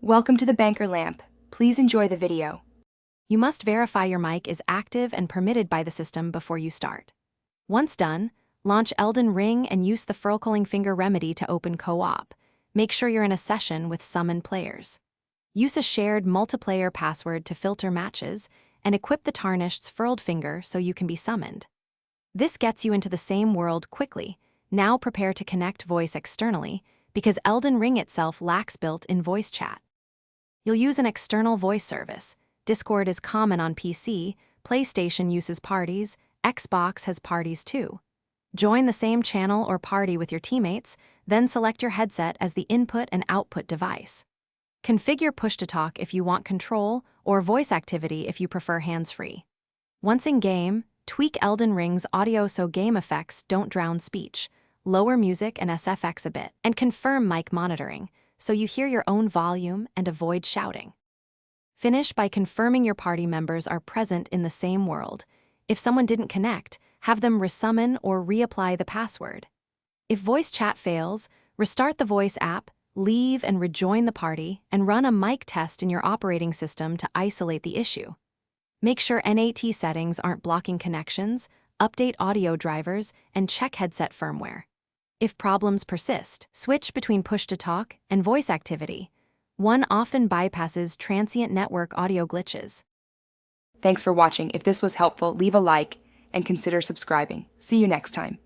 Welcome to the Banker Lamp. Please enjoy the video. You must verify your mic is active and permitted by the system before you start. Once done, launch Elden Ring and use the furl-culling finger remedy to open co-op. Make sure you're in a session with summoned players. Use a shared multiplayer password to filter matches and equip the tarnished's furled finger so you can be summoned. This gets you into the same world quickly. Now prepare to connect voice externally because Elden Ring itself lacks built-in voice chat. You'll use an external voice service. Discord is common on PC, PlayStation uses parties, Xbox has parties too. Join the same channel or party with your teammates, then select your headset as the input and output device. Configure push-to-talk if you want control, or voice activity if you prefer hands-free. Once in-game, tweak Elden Ring's audio so game effects don't drown speech, lower music and SFX a bit, and confirm mic monitoring, so you hear your own volume and avoid shouting. Finish by confirming your party members are present in the same world. If someone didn't connect, have them resummon or reapply the password. If voice chat fails, restart the voice app, leave and rejoin the party, and run a mic test in your operating system to isolate the issue. Make sure NAT settings aren't blocking connections, update audio drivers, and check headset firmware. If problems persist, switch between push-to-talk and voice activity. One often bypasses transient network audio glitches. Thanks for watching. If this was helpful, leave a like and consider subscribing. See you next time.